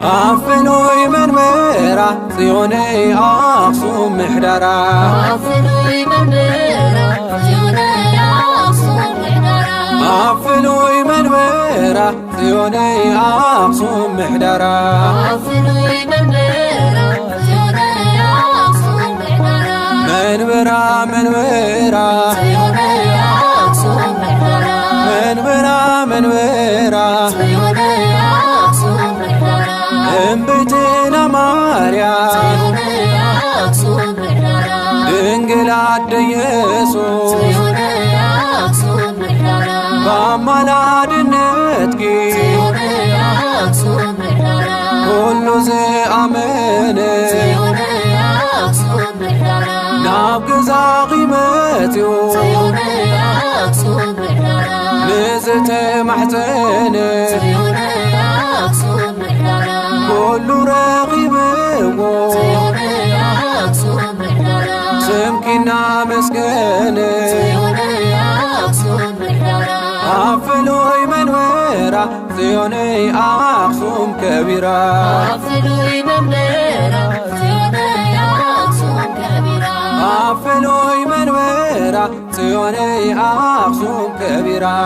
عفنوي من ميرا صيوني أقصو محدرا عفنوي من ميرا صيوني أقصو محدرا عفنوي من ميرا صيوني أقصو محدرا عفنوي من ميرا صيوني أقصو محدرا من ميرا صيوني أقصو محدرا من ميرا صيوني أقصو محدرا انبتنا ماريا صيوني أقصو محدرا دنقل عد يسوع صيوني أقصو محدرا بامنا دنتكي صيوني أقصو محدرا كل زي أمين صيوني أقصو محدرا نابقزا قيمتيو صيوني أقصو محدرا نزت محزن صيوني أقصو محدرا كل رقيبو صيوني أقصو محدرا سمكنا مسكن صيوني أقصو محدرا عفلوي من ويرا صيوني أقصم كبيرا عفلوي من ميرا صيوني أقصو كبيرا عفلوي من ويرا صيوني أقصم كبيرا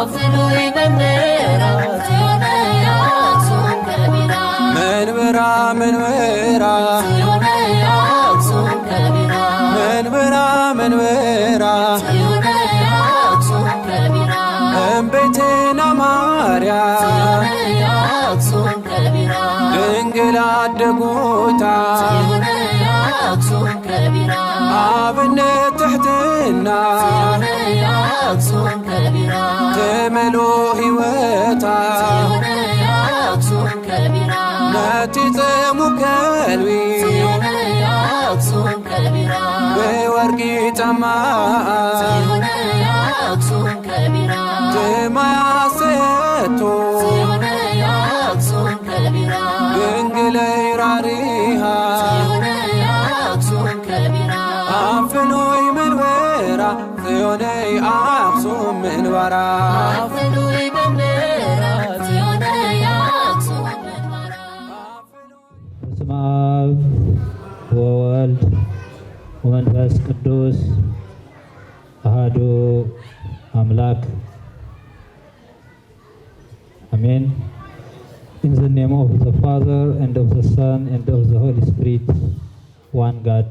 عفلوي من ميرا صيوني أقصو كبيرا من ويرا صيوني أقصو كبيرا من ويرا صيوني أقصو كبيرا بيتنا ماريا صيوني أقصو كبيرا دنقل عدقوتا صيوني أقصو كبيرا عبنت تحتنا صيوني أقصو كبيرا تملو هواتا صيوني أقصو كبيرا ناتي مكالوي صيوني أقصو كبيرا بورقي تما صيوني أقصو كبيرا تما ياسيتو صيوني أقصو كبيرا دنقلي راريها صيوني أقصو كبيرا عفنوي من ويرا صيوني أقصو من ورا عفنوي من ميرا صيوني أقصو من ورا በስመ አብ ወወልድ ወመንፈስ ቅዱስ አሐዱ አምላክ አሜን። In the name of the Father and of the Son and of the Holy Spirit, one God.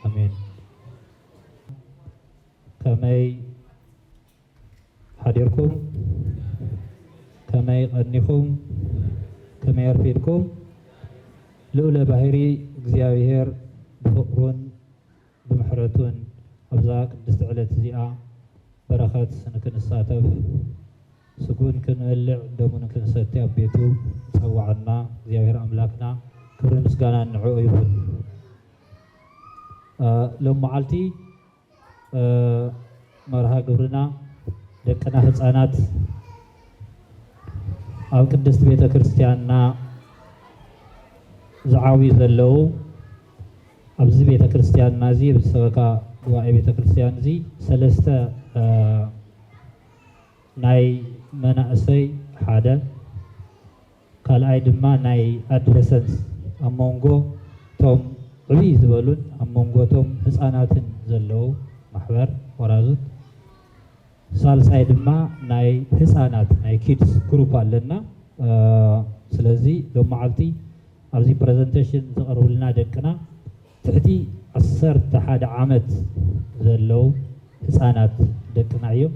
Amen. ከመይ ሓዲርኩም ከመይ ቀኒኹም ከመይ ኣርፊድኩም ልዑለ ባህሪ እግዚአብሔር ብፍቅሩን ብምሕረቱን ኣብዛ ቅድስቲ ዕለት እዚኣ በረኸት ንክንሳተፍ ስጉን ክንበልዕ ደሙን ክንሰቲ ኣብ ቤቱ ፀዋዕና እግዚአብሔር ኣምላክና ክብሪ ምስጋና ንዕኡ ይሁን። ሎም መዓልቲ መርሃ ግብርና ደቅና ህፃናት ኣብ ቅድስቲ ቤተ ክርስቲያንና ዝዓብዩ ዘለዉ ኣብዚ ቤተ ክርስቲያንና እዚ ብሰበካ ጉባኤ ቤተ ክርስቲያን እዚ ሰለስተ ናይ መናእሰይ ሓደ ካልኣይ ድማ ናይ ኣድለሰንስ ኣብ መንጎ ቶም ዕብይ ዝበሉን ኣብ መንጎ ቶም ህፃናትን ዘለዉ ማሕበር ወራዙት ሳልሳይ ድማ ናይ ህፃናት ናይ ኪድስ ግሩፕ ኣለና። ስለዚ ሎም መዓልቲ ኣብዚ ፕሬዘንቴሽን ዝቐርቡልና ደቅና ትሕቲ 11 ዓመት ዘለዉ ህፃናት ደቅና እዮም።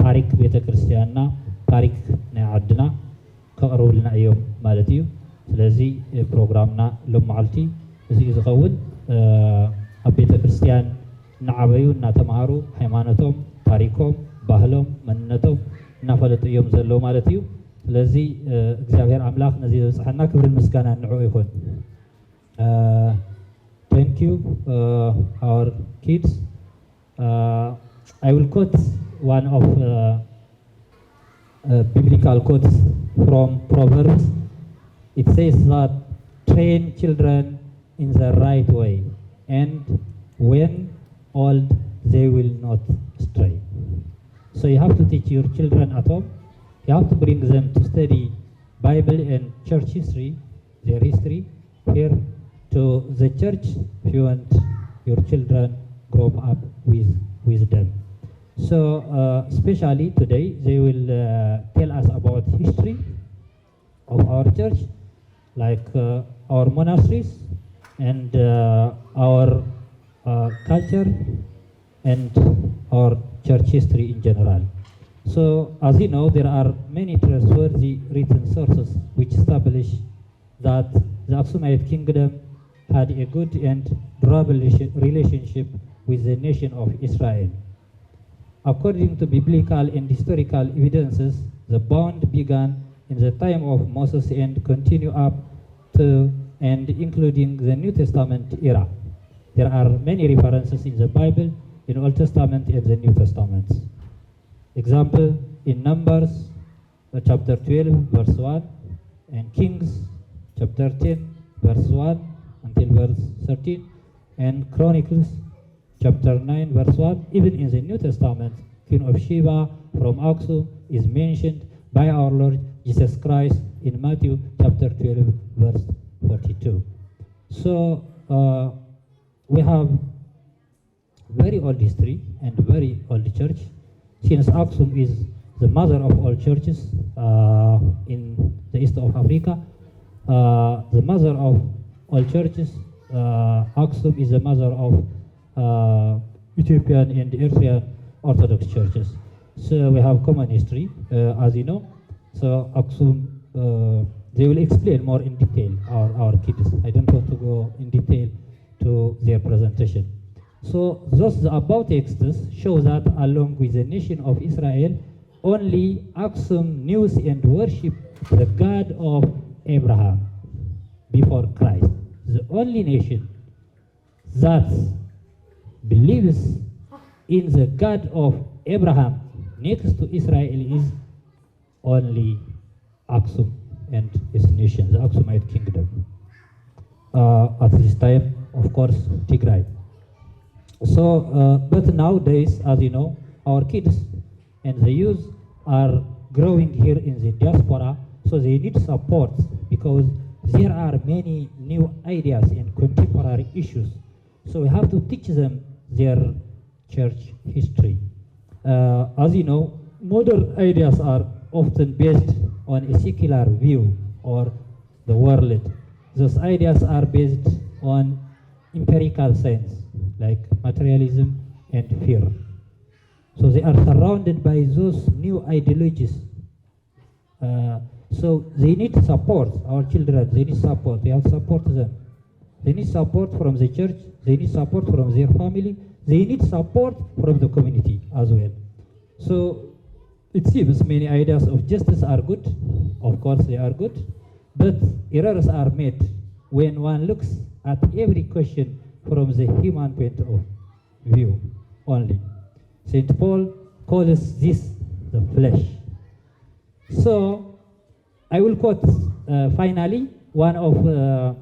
ታሪክ ቤተ ክርስቲያንና ታሪክ ናይ ዓድና ከቕርቡልና እዮም ማለት እዩ። ስለዚ ፕሮግራምና ሎም መዓልቲ እዚ ዝኸውን ኣብ ቤተ ክርስቲያን እናዓበዩ እናተምሃሩ ሃይማኖቶም ታሪኮም ባህሎም መንነቶም እናፈለጡ እዮም ዘለዉ ማለት እዩ። ስለዚ እግዚአብሔር አምላክ ነዚ ዘብፅሐና ክብርን ምስጋና ንዕኡ ይኹን። Thank you our kids. I will quote one of biblical quotes from Proverbs. It says that train children in the right way and when old they will not stray. So you have to teach your children at home. You have to bring them to study Bible and church history, their history, here to the church if you want your children grow up with wisdom. So especially today they will tell us about history of our church, like our monasteries and our culture and our church history in general. So as you know, there are many trustworthy written sources which establish that the Aksumite kingdom had a good and durable relationship with the nation of Israel. According to biblical and historical evidences, the bond began in the time of Moses and continue up to and including the New Testament era. There are many references in the Bible, in Old Testament and the New Testament. Example, in Numbers chapter 12 verse 1 and Kings chapter 10 verse 1 until verse 13 and Chronicles chapter 9 verse 1. Even in the New Testament, Queen of Sheba from Aksum is mentioned by our Lord Jesus Christ in Matthew chapter 12 verse 42. So we have very old history and very old church, since Aksum is the mother of all churches in the east of Africa. The mother of all churches, Aksum is the mother of Ethiopian and Eritrean Orthodox churches. So we have common history, as you know. So Aksum, they will explain more in detail, our kids. I don't want to go in detail to their presentation. So those above texts show that along with the nation of Israel, only Aksum knew and worshipped the God of Abraham before Christ. The only nation that believes in the God of Abraham next to Israel is only Aksum and its nation, the Aksumite kingdom. At this time, of course, Tigray. So, but nowadays, as you know, our kids and the youth are growing here in the diaspora, so they need support because there are many new ideas and contemporary issues. So we have to teach them their church history. As you know, modern ideas are often based on a secular view or the world. Those ideas are based on empirical science, like materialism and fear. So they are surrounded by those new ideologies. So they need support, our children, they need support, we have to support them. They need support from the church, they need support from their family, they need support from the community as well. So it seems many ideas of justice are good, of course they are good, but errors are made when one looks at every question from the human point of view only. St. Paul calls this the flesh. So I will quote finally one of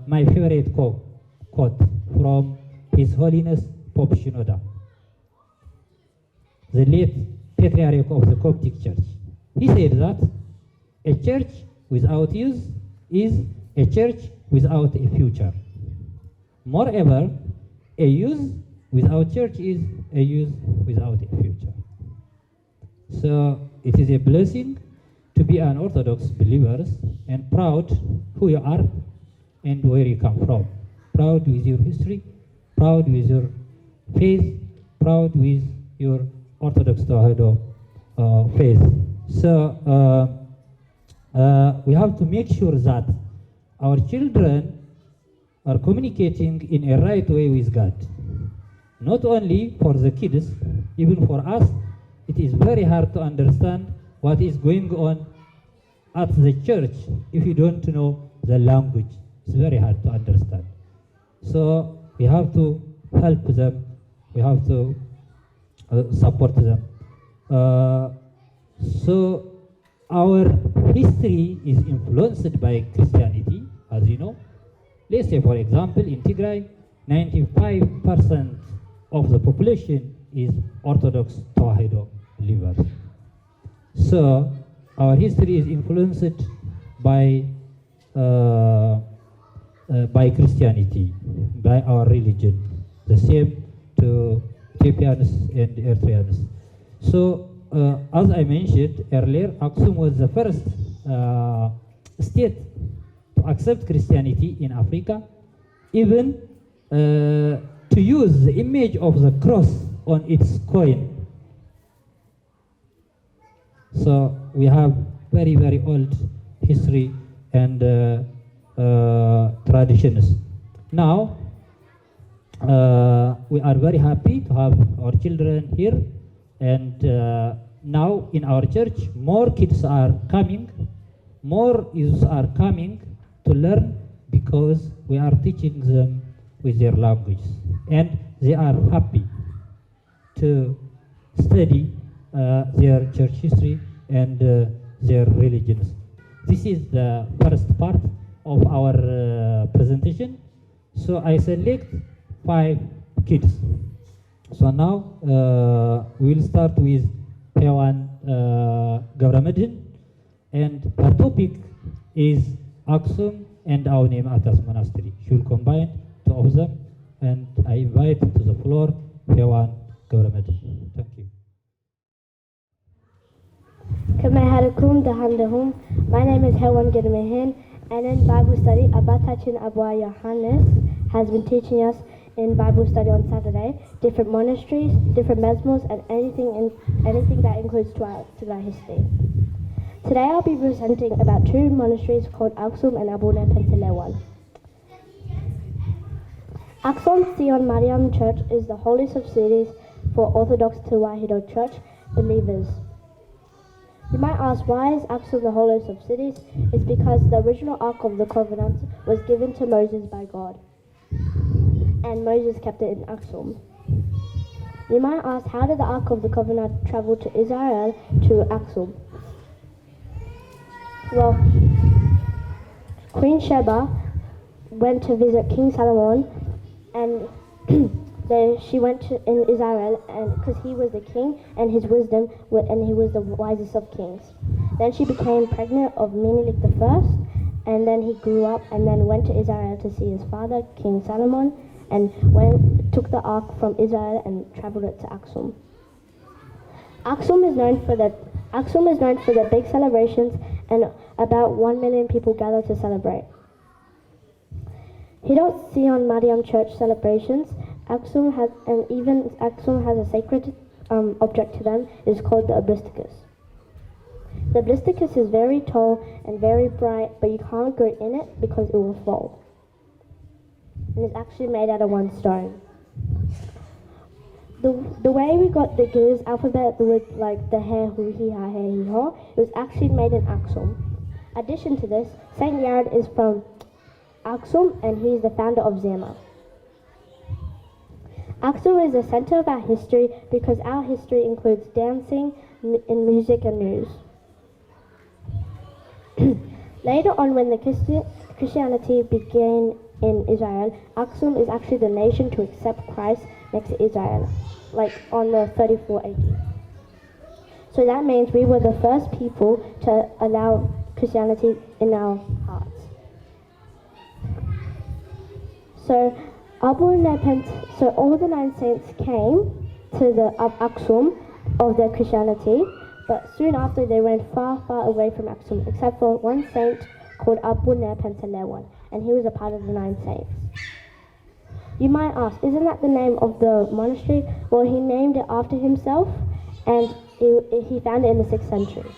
my favorite quote from His Holiness Pope Shinoda, the late Patriarch of the Coptic Church. He said that a church without youth is a church without a future. Moreover, a youth without church is a youth without a future. So it is a blessing to be an Orthodox believer and proud who you are and where you come from. Proud with your history, proud with your faith, proud with your Orthodox Tewahedo faith. So we have to make sure that our children are communicating in a right way with God. Not only for the kids, even for us, it is very hard to understand what is going on at the church if you don't know the language. It's very hard to understand. So we have to help them, we have to support them. So our history is influenced by Christianity, as you know. Let's say, for example, in Tigray, 95% of the population is Orthodox Tawahedo believers. So our history is influenced by Christianity, by our religion, the same to Ethiopians and Eritreans. So, as I mentioned earlier, Aksum was the first state to accept Christianity in Africa, even to use the image of the cross on its coin. So we have very, very old history and traditions. Now, we are very happy to have our children here, and now in our church, more kids are coming, more youths are coming to learn because we are teaching them with their language, and they are happy to study their church history and their religions. This is the first part of our presentation. So I select 5 kids. So now we'll start with Hewan Gavramedhin, and her topic is Aksum and Aunim Atas Monastery. She will combine 2 of them, and I invite to the floor Hewan Gavramedhin. Thank you. My name is Hewan Gavramedhin, and in Bible study, Abatachin Abwa Yohannes has been teaching us in Bible study on Saturday different monasteries, different mesmos, and anything that includes to our history. Today I'll be presenting about 2 monasteries called Aksum and Abune Pentelewan. Aksum Sion Mariam Church is the holiest of cities for Orthodox Tewahedo Church believers. You might ask, why is Aksum the holiest of cities? It's because the original Ark of the Covenant was given to Moses by God, and Moses kept it in Aksum. You might ask, how did the Ark of the Covenant travel to Israel to Aksum? Well, Queen Sheba went to visit King Solomon, and she went in Israel, and because he was the king, and his wisdom, and he was the wisest of kings. Then she became pregnant of Menelik I, and then he grew up, and then went to Israel to see his father, King Solomon, and took the ark from Israel and traveled it to Aksum. Aksum is known for the big celebrations, and about 1 million people gather to celebrate. You don't see on Mariam Church celebrations. Aksum has a sacred object to them. It's called the oblisticus. The oblisticus is very tall and very bright, but you can't go in it because it will fall. And it's actually made out of 1 stone. The way we got the Guru's alphabet with like the he, hu, he, ha, he, he, ho, it was actually made in Aksum. Addition to this, Saint Yared is from Aksum, and he's the founder of Zama. Aksum is the center of our history because our history includes dancing, and music and news. Later on, when the Christianity began in Israel, Aksum is actually the nation to accept Christ next to Israel, like on the 34 AD. So that means we were the first people to allow Christianity in our hearts. So all the 9 saints came to the Aksum of their Christianity, but soon after they went far, far away from Aksum, except for 1 saint called Abune Pentelewan, and he was a part of the 9 saints. You might ask, isn't that the name of the monastery? Well, he named it after himself, and he found it in the 6th century.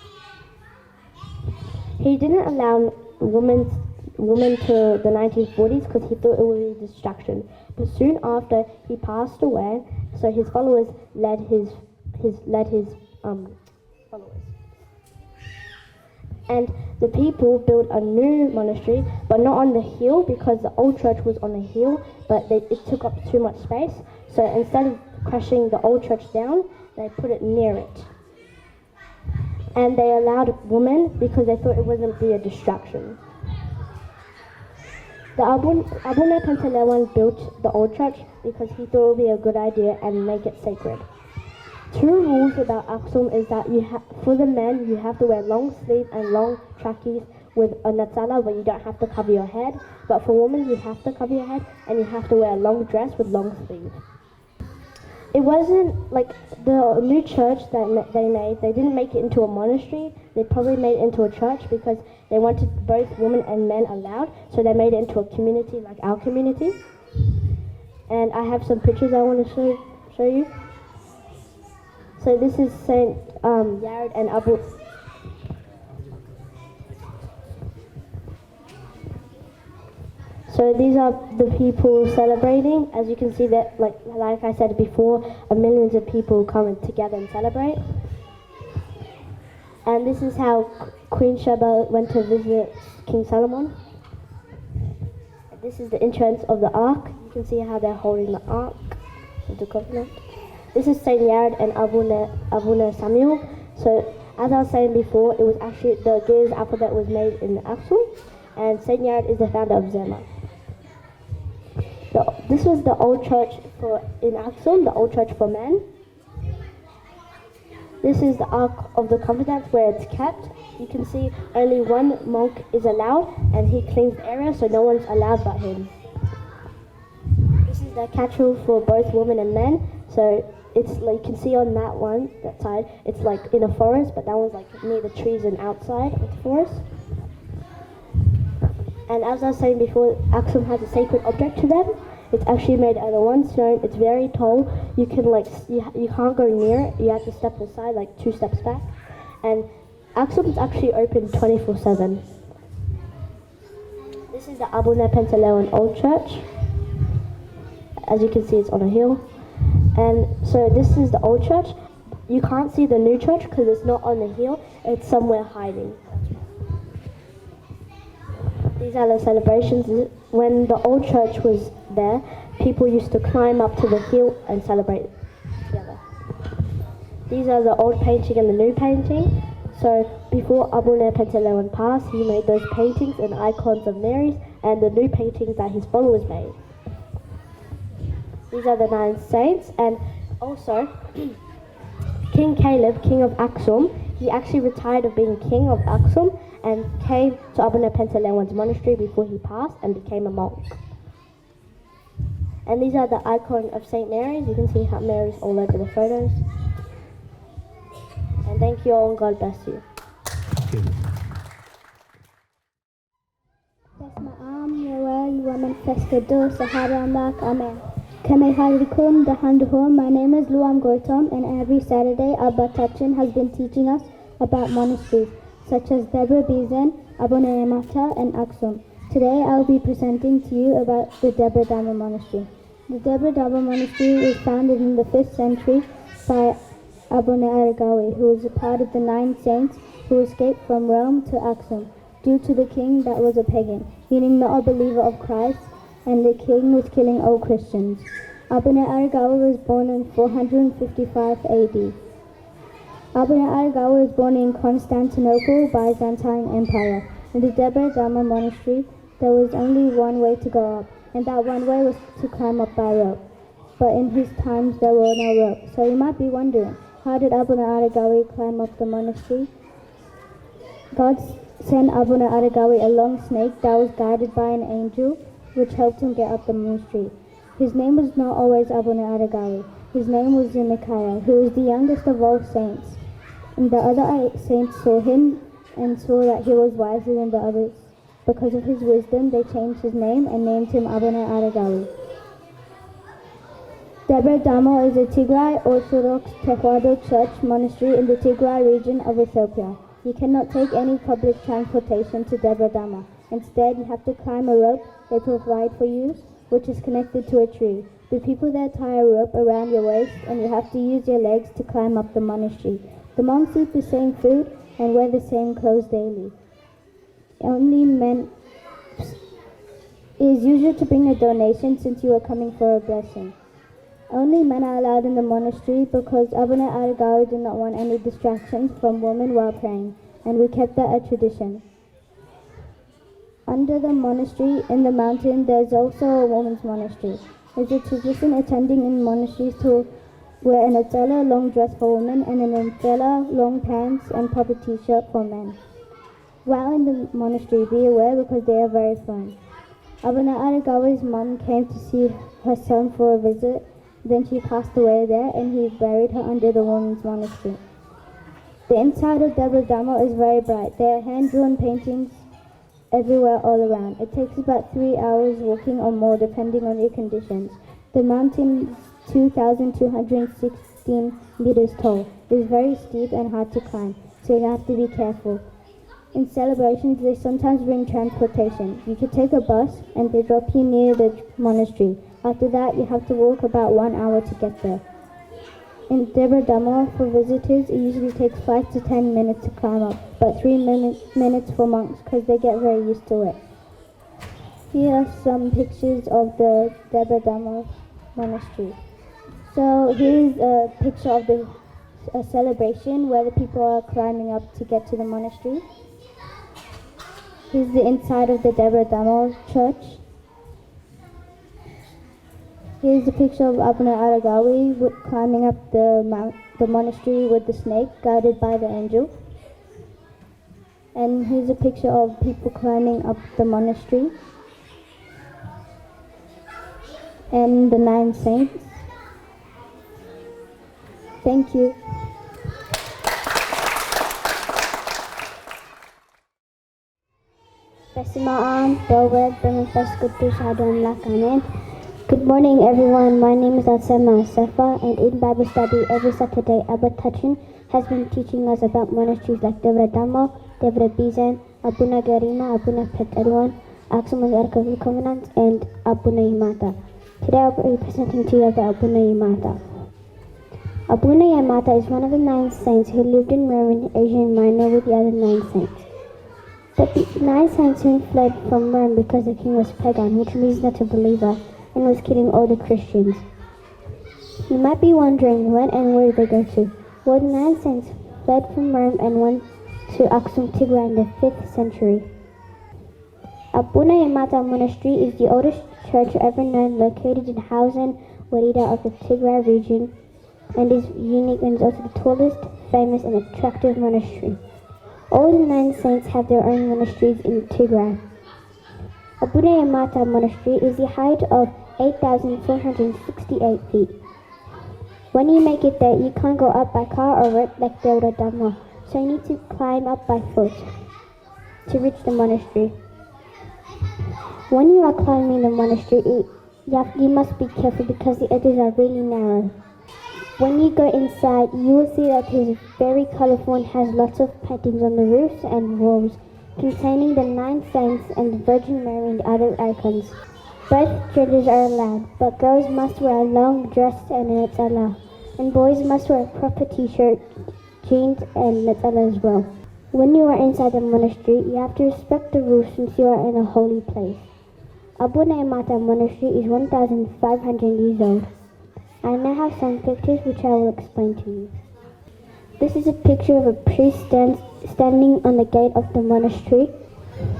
He didn't allow women to the 1940s because he thought it would be a distraction. But soon after, he passed away, so his followers led his followers. And the people built a new monastery, but not on the hill because the old church was on a hill, but it took up too much space. So instead of crushing the old church down, they put it near it. And they allowed women because they thought it wouldn't be a distraction. The Abuna Pantaleon built the old church because he thought it would be a good idea and make it sacred. Two rules about Aksum is that for the men you have to wear long sleeve and long trackies with a natsala where you don't have to cover your head, but for women you have to cover your head and you have to wear a long dress with long sleeves. It wasn't like the new church that they made, they didn't make it into a monastery, they probably made it into a church because they wanted both women and men allowed, so they made it into a community like our community. And I have some pictures I want to show you. So this is Saint Yared and Abu. So these are the people celebrating. As you can see, that like I said before, millions of people come together and celebrate. And this is how Queen Sheba went to visit King Solomon. This is the entrance of the ark. You can see how they're holding the ark of the covenant. This is Saint Yared and Abuna Samuel. So as I was saying before, it was actually the Ge'ez alphabet was made in Aksum, and Saint Yared is the founder of Zema. This was the old church in Aksum, the old church for men. This is the Ark of the Covenant where it's kept. You can see only one monk is allowed and he cleans the area, so no one's allowed but him. This is the cattle for both women and men. So it's like you can see on that side, it's like in a forest, but that one's like near the trees and outside of the forest. And as I was saying before, Aksum has a sacred object to them. It's actually made out of one stone. It's very tall. You can you can't go near it. You have to step aside, like 2 steps back. And Aksum is actually open 24/7. This is the Abuna Pantaleon Old Church. As you can see, it's on a hill. And so this is the old church. You can't see the new church because it's not on the hill. It's somewhere hiding. These are the celebrations. When the old church was there, people used to climb up to the hill and celebrate together. These are the old painting and the new painting. So before Abuna Pantaleon passed, he made those paintings and icons of Mary's and the new paintings that his followers made. These are the 9 saints, and also King Caleb, king of Aksum, he actually retired of being king of Aksum and came to Abuna Pantaleon's monastery before he passed and became a monk. And these are the icon of St. Mary's. You can see how Mary's all over the photos. And thank you all and God bless you. My name is Luam Gautam, and every Saturday Abba Tachin has been teaching us about monasteries such as Debre Bizen, Abuna Emata, and Aksum. Today I will be presenting to you about the Debre Dama Monastery. The Debre Dama Monastery was founded in the 5th century by Abuna Aragawi, who was a part of the 9 saints who escaped from Rome to Aksum due to the king that was a pagan, meaning not a believer of Christ, and the king was killing all Christians. Abuna Aragawi was born in 455 AD. Abuna Aragawi was born in Constantinople, Byzantine Empire. In the Debre Dama Monastery, there was only one way to go up, and that one way was to climb up by rope. But in his times there were no ropes. So you might be wondering, how did Abuna Aragawi climb up the monastery? God sent Abuna Aragawi a long snake that was guided by an angel, which helped him get up the monastery. His name was not always Abuna Aragawi. His name was Zemekiah, who was the youngest of all saints. And the other 8 saints saw him and saw that he was wiser than the others. Because of his wisdom, they changed his name and named him Abuna Aragawi. Debre Dama is a Tigray Orthodox Tewahedo Church monastery in the Tigray region of Ethiopia. You cannot take any public transportation to Debre Dama. Instead, you have to climb a rope they provide for you, which is connected to a tree. The people there tie a rope around your waist, and you have to use your legs to climb up the monastery. The monks eat the same food and wear the same clothes daily. It is usual to bring a donation since you are coming for a blessing. Only men are allowed in the monastery because Abuna Aragawi did not want any distractions from women while praying, and we kept that a tradition. Under the monastery in the mountain, there's also a women's monastery. There's a tradition attending in monasteries to wear an netzela long dress for women and an netzela long pants and proper t-shirt for men. While in the monastery, be aware because they are very fun. Abuna Aragawa's mom came to see her son for a visit. Then she passed away there and he buried her under the women's monastery. The inside of Debre Damo is very bright. There are hand-drawn paintings everywhere all around. It takes about 3 hours walking or more depending on your conditions. The mountain is 2,216 meters tall. It is very steep and hard to climb, so you have to be careful. In celebrations, they sometimes bring transportation. You could take a bus and they drop you near the monastery. After that, you have to walk about 1 hour to get there. In Debre Damo, for visitors, it usually takes 5 to 10 minutes to climb up, but 3 minutes for monks because they get very used to it. Here are some pictures of the Debre Damo monastery. So here's a picture of a celebration where the people are climbing up to get to the monastery. Here's the inside of the Debre Damo church. Here's a picture of Abuna Aragawi climbing up the monastery with the snake, guided by the angel. And here's a picture of people climbing up the monastery. And the 9 saints. Thank you. Good morning, everyone. My name is Alsema Sefa, and in Bible study every Saturday, Abba Tachin has been teaching us about monasteries like Debre Damo, Debre Bizan, Abuna Garima, Abuna Petalwan, Aksum and the Ark of the Covenant, and Abuna Yamata. Today I'll be presenting to you about Abuna Yamata. Abuna Yamata is one of the 9 saints who lived in Rome in Asia Minor with the other 9 saints. The 9 saints soon fled from Rome because the king was pagan, which means not a believer, and was killing all the Christians. You might be wondering when and where did they go to? Well, the 9 saints fled from Rome and went to Aksum Tigray in the 5th century. Abuna Yamata Monastery is the oldest church ever known, located in Hausen, Warida of the Tigray region, and is unique and is also the tallest, famous and attractive monastery. All the 9 saints have their own monasteries in Tigray. Abuna Yamata Monastery is the height of 8,468 feet. When you make it there, you can't go up by car or rope like Debre Damo, so you need to climb up by foot to reach the monastery. When you are climbing the monastery, you must be careful because the edges are really narrow. When you go inside, you will see that it is very colorful and has lots of paintings on the roofs and walls containing the 9 saints and the Virgin Mary and other icons. Both genders are allowed, but girls must wear a long dress and a netzela, and boys must wear a proper t-shirt, jeans and netzela as well. When you are inside the monastery, you have to respect the rules since you are in a holy place. Abuna Yamata Monastery is 1,500 years old. I now have some pictures which I will explain to you. This is a picture of a priest standing on the gate of the monastery.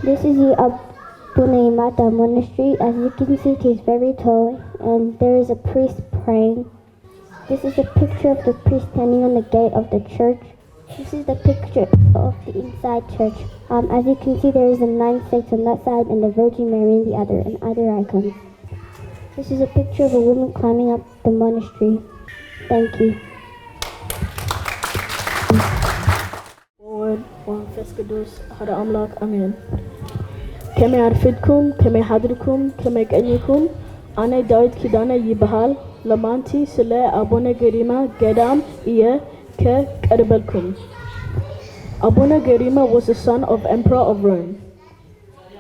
This is the Abuna Yamata Monastery. As you can see, it is very tall and there is a priest praying. This is a picture of the priest standing on the gate of the church. This is the picture of the inside church. As you can see, there is the 9 saints on that side and the Virgin Mary on the other, and other icons. This is a picture of a woman climbing up the monastery. Thank you. وانفس قدوس هذا أملاك أمين. كما يعرفكم كما يحضركم كما يقنيكم أنا داود كيدانا يبهال لمانتي سلا أبونا غريما قدام إيه كقربلكم. Abuna Garima was the son of Emperor of Rome.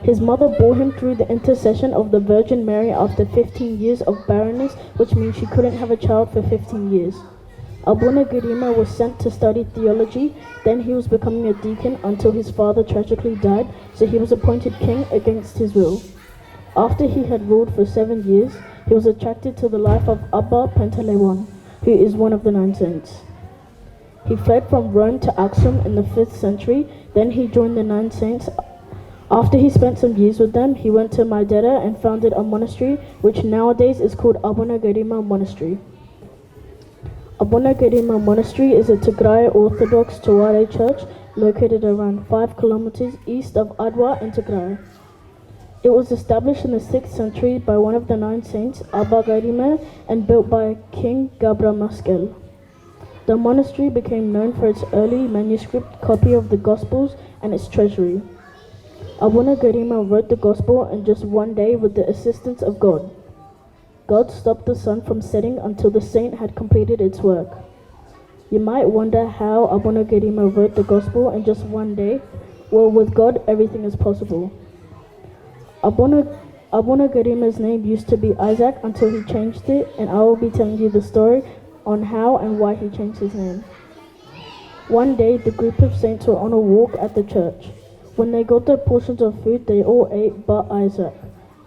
His mother bore him through the intercession of the Virgin Mary after 15 years of barrenness, which means she couldn't have a child for 15 years. Abuna Garima was sent to study theology, then he was becoming a deacon until his father tragically died, so he was appointed king against his will. After he had ruled for 7 years, he was attracted to the life of Abba Pantaleon, who is one of the 9 saints. He fled from Rome to Aksum in the 5th century, then he joined the 9 saints. After he spent some years with them, he went to Madeira and founded a monastery, which nowadays is called Abuna Garima Monastery. Abuna Garima Monastery is a Tigray Orthodox Taware church located around 5 kilometers east of Adwa in Tigray. It was established in the 6th century by one of the 9 saints, Abba Garima, and built by King Gabra Maskel. The monastery became known for its early manuscript copy of the Gospels and its treasury. Abuna Garima wrote the Gospel in just one day with the assistance of God. God stopped the sun from setting until the saint had completed its work. You might wonder how Abuna Garima wrote the Gospel in just one day. Well, with God, everything is possible. Abuna Garima's name used to be Isaac until he changed it, and I will be telling you the story on how and why he changed his name. One day, the group of saints were on a walk at the church. When they got their portions of food, they all ate but Isaac.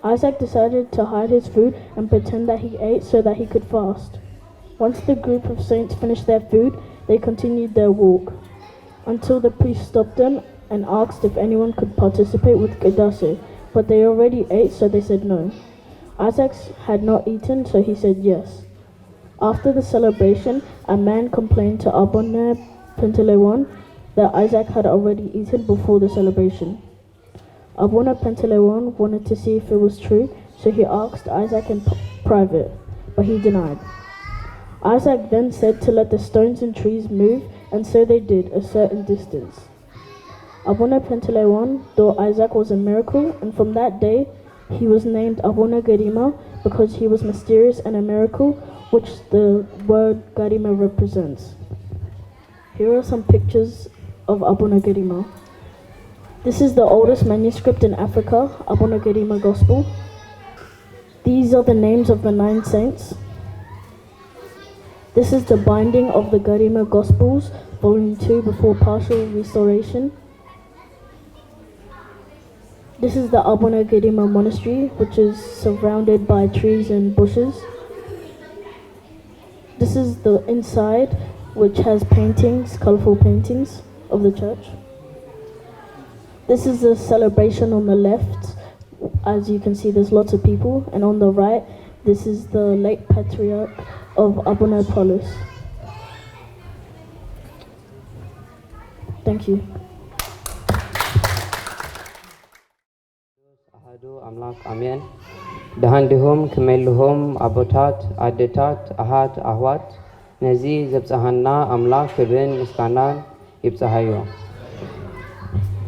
Isaac decided to hide his food and pretend that he ate so that he could fast. Once the group of saints finished their food, they continued their walk, until the priest stopped them and asked if anyone could participate with Kidane, but they already ate, so they said no. Isaac had not eaten, so he said yes. After the celebration, a man complained to Abuna Pentelewan that Isaac had already eaten before the celebration. Abuna Pentelewan wanted to see if it was true, so he asked Isaac in private, but he denied. Isaac then said to let the stones and trees move, and so they did a certain distance. Abuna Pentelewan thought Isaac was a miracle, and from that day he was named Abuna Garima because he was mysterious and a miracle, which the word Garima represents. Here are some pictures of Abuna Garima. This is the oldest manuscript in Africa, Abuna Garima Gospel. These are the names of the 9 saints. This is the binding of the Garima Gospels, Volume 2 before partial restoration. This is the Abuna Garima Monastery, which is surrounded by trees and bushes. This is the inside, which has paintings, colorful paintings of the church. This is the celebration on the left. As you can see, there's lots of people. And on the right, this is the late patriarch of Abuna Paulus. Thank you. Amlak Amen. Dahandihum Kameluhum Abotat Adetat Ahat Ahwat Nazi Zebsahanna Amlak Kibin Iskanan Ibsahayo.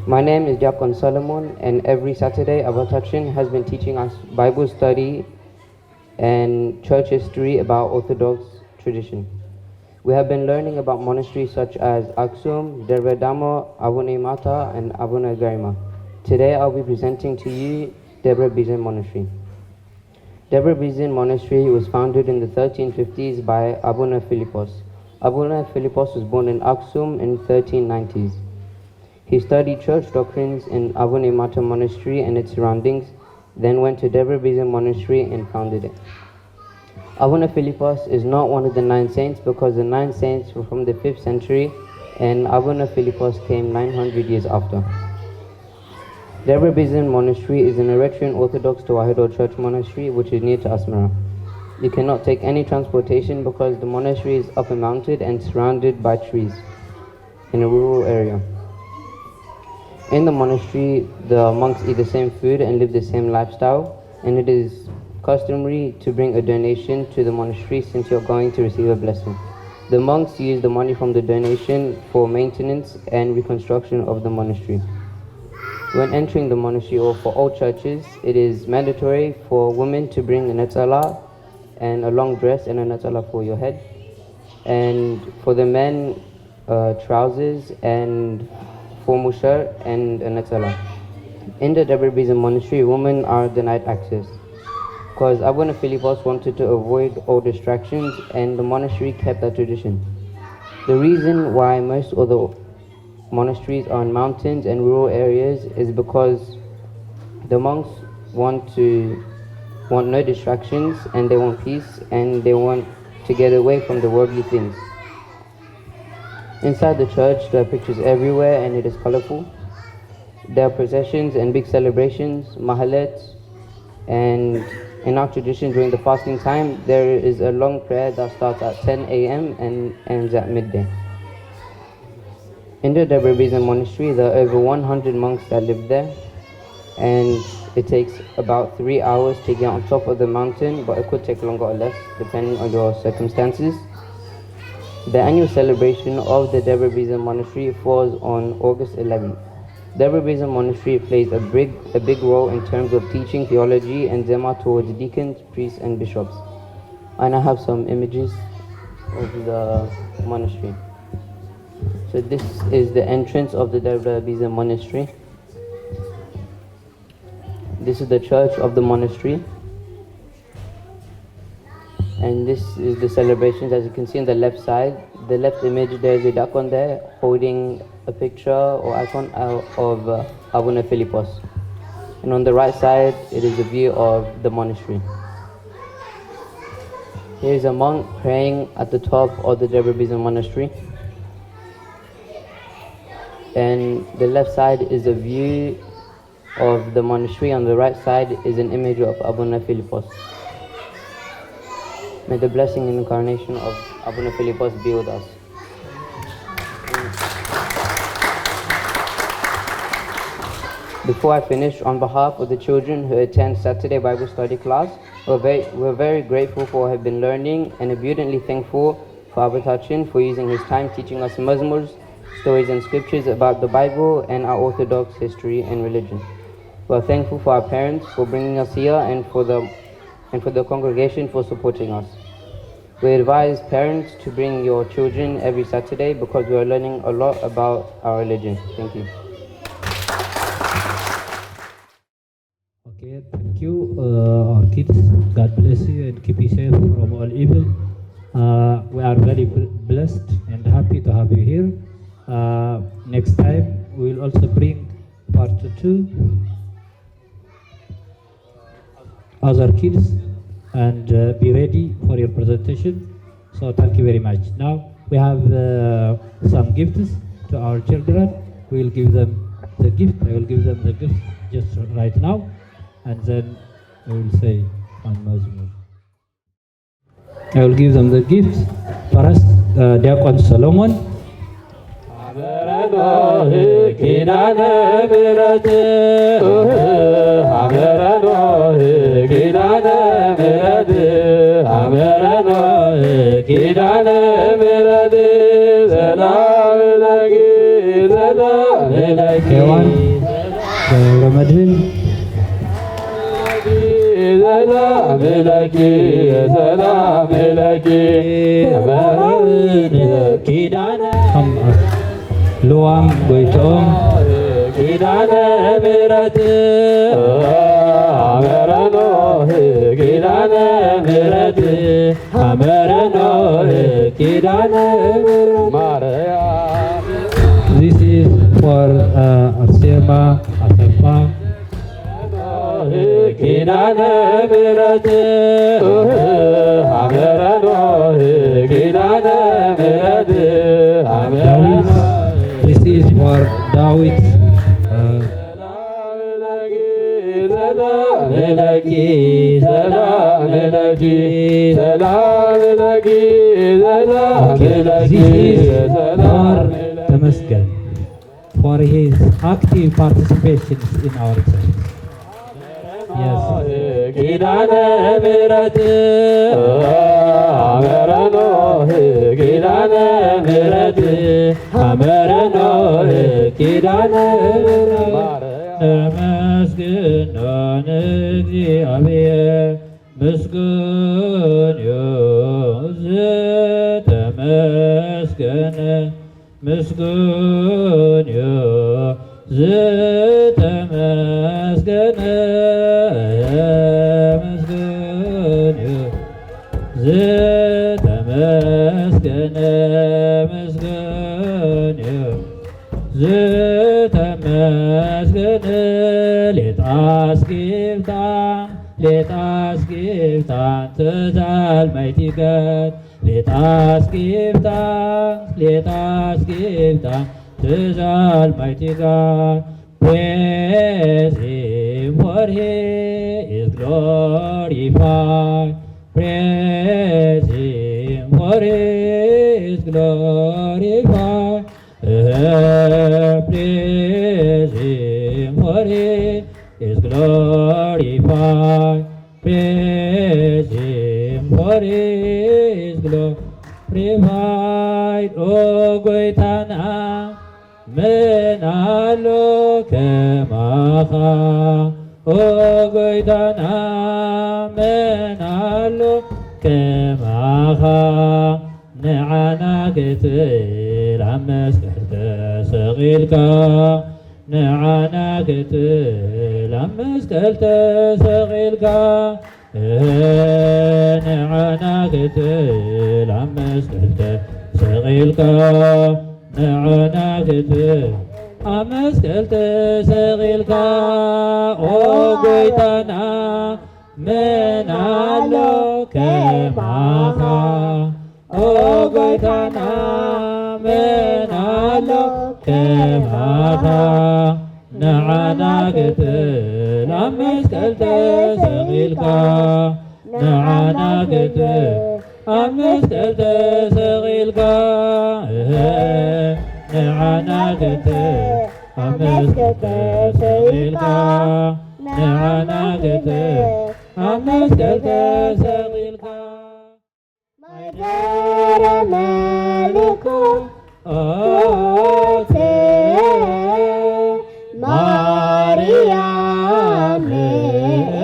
My name is Diakon Solomon, and every Saturday Abatachin has been teaching us Bible study and church history about Orthodox tradition. We have been learning about monasteries such as Aksum, Dervedamo, Abuna Mata, and Abuna Garima. Today I'll be presenting to you Debre Bizin Monastery. Debre Bizin Monastery was founded in the 1350s by Abuna Philippos. Abuna Philippos was born in Aksum in 1390s. He studied church doctrines in Abuna Mata Monastery and its surroundings, then went to Debre Bizin Monastery and founded it. Abuna Philippos is not one of the 9 saints because the 9 saints were from the 5th century and Abuna Philippos came 900 years after. Debre Bizin Monastery is an Eritrean Orthodox Tewahedo Church monastery which is near to Asmara. You cannot take any transportation because the monastery is up a mountain and surrounded by trees in a rural area. In the monastery, the monks eat the same food and live the same lifestyle, and it is customary to bring a donation to the monastery since you're going to receive a blessing. The monks use the money from the donation for maintenance and reconstruction of the monastery. When entering the monastery or for all churches, it is mandatory for women to bring a netzala and a long dress and a netzala for your head, and for the men, trousers and formal shirt and a netzala. In the Debre Bizin Monastery, women are denied access because Abuna Philippos wanted to avoid all distractions, and the monastery kept that tradition. The reason why most of the monasteries are in mountains and rural areas is because the monks want no distractions, and they want peace, and they want to get away from the worldly things. Inside the church, there are pictures everywhere and it is colorful. There are processions and big celebrations, Mihret, and in our tradition during the fasting time, there is a long prayer that starts at 10 a.m. and ends at midday. In the Debre Bezen monastery, there are over 100 monks that live there, and it takes about 3 hours to get on top of the mountain, but it could take longer or less depending on your circumstances. The annual celebration of the Debre Bezen monastery falls on August 11th. Debre Bezen monastery plays a big role in terms of teaching theology and zema towards deacons, priests and bishops. And I have some images of the monastery. So this is the entrance of the Debre Bezen monastery. This is the church of the monastery. And this is the celebrations, as you can see on the left side. The left image, there is a diakon there holding a picture or icon of Abuna Philippos. And on the right side, it is a view of the monastery. Here is a monk praying at the top of the Debre Bezen monastery. And the left side is a view of the monastery. On the right side is an image of Abuna Philippos. May the blessing and incarnation of Abuna Philippos be with us. Before I finish, on behalf of the children who attend Saturday Bible study class, we're very grateful for what have been learning and abundantly thankful for Abba Tachin for using his time teaching us mazmurs, stories and scriptures about the Bible and our Orthodox history and religion. We're thankful for our parents for bringing us here and for the congregation for supporting us. We advise parents to bring your children every Saturday because we are learning a lot about our religion. Thank you. Okay, thank you, our kids. God bless you and keep you safe from all evil. We are very blessed and happy to have you here. Next time, we will also bring part 2. Other kids, and be ready for your presentation. So thank you very much. Now we have some gifts to our children. We will give them the gift. I will give them the gift just right now, and then we will say one mazmur. I will give them the gift. First, Diakon Solomon. Kidane Mihret, Hamere Kidane Mihret, Hamere Kidane Mihret, Salam Lagi, Salam Lagi. Kewan, Ramadan. Salam Lagi, Salam Lagi, Hamere Kidane. Luang Boytom Kidane Mihret, Hamere Kidane Mihret, Hamere Kidane Mihret. This is for Arsema, Asafa. Kidane Mihret, Hamere Kidane Mihret, Hamere. This is for David. This is for Damascus for his active participation in our church. Yes. Kidane Mihret, Hamere Kidane Mihret, Hamere Kidane Mihret. Damascus እግዚአብሔር ምስጉን ይሁን ተመስገነ ምስጉን ይሁን ተመስገነ ምስጉን ይሁን ተመስገነ ምስጉን ይሁን ተመስገነ ሌጣስ give thanks to the Almighty God. Let us give thanks to the Almighty God. Praise Him, for He is glorified. Praise Him, for He is glorified. Praise Him, for He is glorified. Praise Him, for He is glorified. O Goitana, menalo kemaha. O Goitana, menalo kemaha. نعنا قتل عمس تسغيلكا نعنا قتل عمس تسغيلكا نعنا قتل عمس تسغيلكا نعنا قتل عمس تسغيلكا او قيتنا من علو كماها O Goitana menalo kemaha Na'ana getel ames kelte segilka Na'ana getel ames kelte segilka Na'ana getel ames kelte segilka Na'ana getel ames kelte segilka Malikum Ote Maryam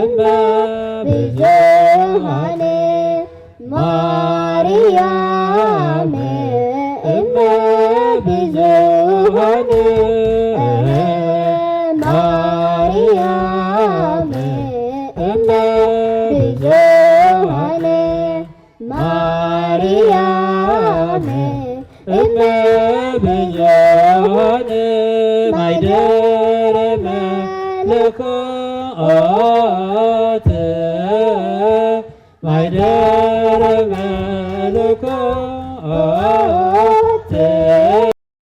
Emma Bizuhane Maryam Emma Bizuhane Maryam Emma Bizuhane Maryam Emma Bizuhane My dear Malakot My dear Malakot